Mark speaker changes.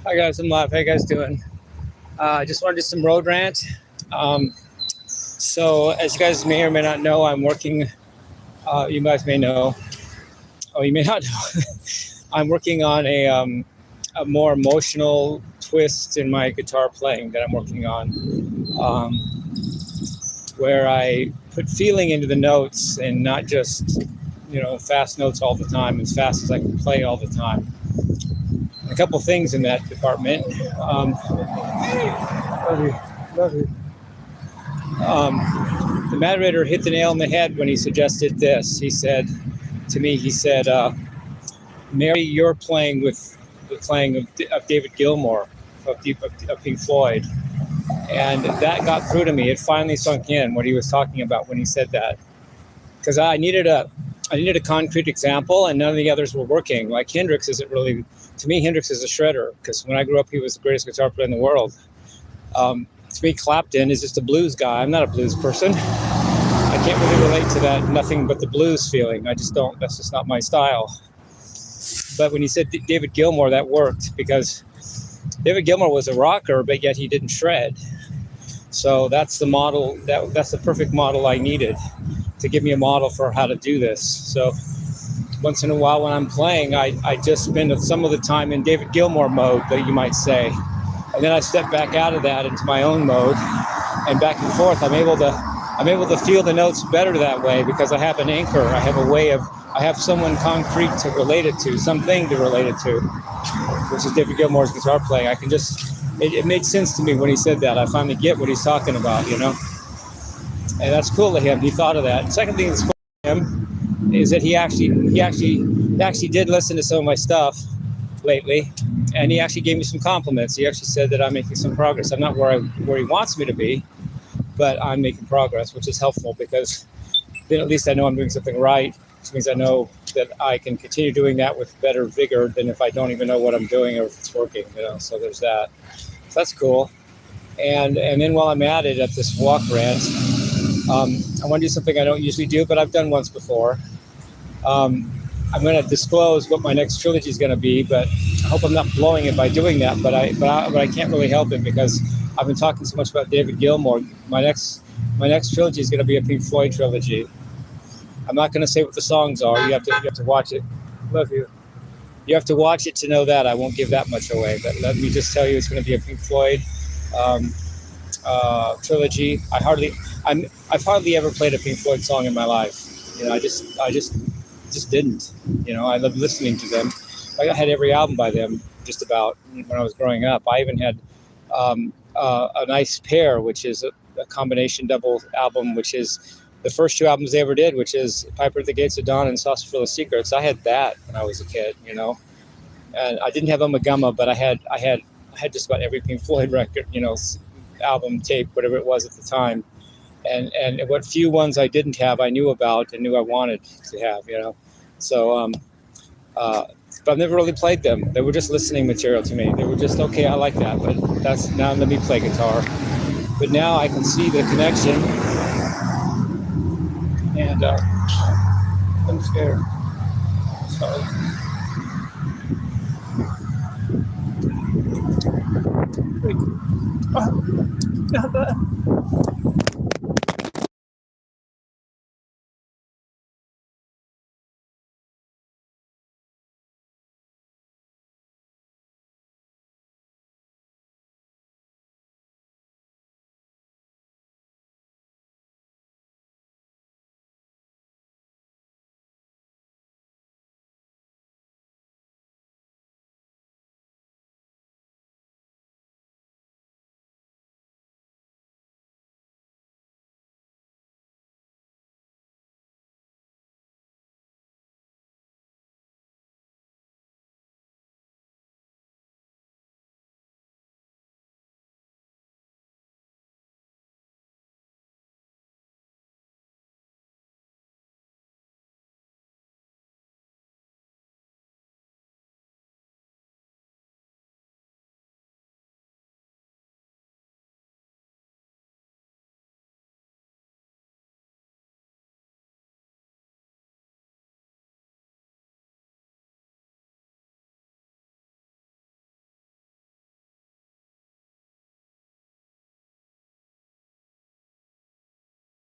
Speaker 1: Hi guys, I'm live. How you guys doing? I just wanted to do some road rant. So as you guys may or may not know, I'm working, you guys may know, oh, you may not know, I'm working on a more emotional twist in my guitar playing that I'm working on, where I put feeling into the notes and not just, fast notes all the time, as fast as I can play all the time. A couple things in that department. Love you. The moderator hit the nail on the head when he suggested this. He said to me, Mary, you're playing with the playing of David Gilmore of Pink Floyd. And that got through to me. It finally sunk in what he was talking about when he said that. Because I needed a concrete example, and none of the others were working. Like Hendrix isn't really, to me, Hendrix is a shredder, because when I grew up, he was the greatest guitar player in the world. To me, Clapton is just a blues guy. I'm not a blues person. I can't really relate to that nothing but the blues feeling. I just don't, that's just not my style. But when he said David Gilmore, that worked, because David Gilmore was a rocker, but yet he didn't shred. So that's the model, that's the perfect model I needed to give me a model for how to do this. So once in a while when I'm playing, I just spend some of the time in David Gilmore mode, that you might say. And then I step back out of that into my own mode, and back and forth. I'm able to feel the notes better that way, because I have an anchor. I have someone concrete to relate it to, something to relate it to, which is David Gilmore's guitar playing. I can just, it made sense to me when he said that. I finally get what he's talking about, And that's cool to him. He thought of that. Second thing that's cool to him is that he actually did listen to some of my stuff lately, and he actually gave me some compliments. He actually said that I'm making some progress. I'm not where he wants me to be, but I'm making progress, which is helpful, because then at least I know I'm doing something right, which means I know that I can continue doing that with better vigor than if I don't even know what I'm doing or if it's working, so there's that. So that's cool. And then while I'm at it, at this walk rant, I want to do something I don't usually do, but I've done once before. I'm going to disclose what my next trilogy is going to be, but I hope I'm not blowing it by doing that. But I can't really help it, because I've been talking so much about David Gilmore. My next trilogy is going to be a Pink Floyd trilogy. I'm not going to say what the songs are. You have to watch it. Love you. You have to watch it to know that. I won't give that much away, but let me just tell you, it's going to be a Pink Floyd trilogy. I've hardly ever played a Pink Floyd song in my life. I just didn't. I love listening to them. I had every album by them just about when I was growing up. I even had a Nice Pair, which is a combination double album, which is the first two albums they ever did, which is Piper at the Gates of Dawn and Saucer Full of Secrets. I had that when I was a kid, and I didn't have Ummagumma, but I had just about every Pink Floyd record, album, tape, whatever it was at the time. And what few ones I didn't have, I knew about and knew I wanted to have, So, but I've never really played them. They were just listening material to me. They were just, okay, I like that, but now let me play guitar. But now I can see the connection. And I'm scared. Sorry.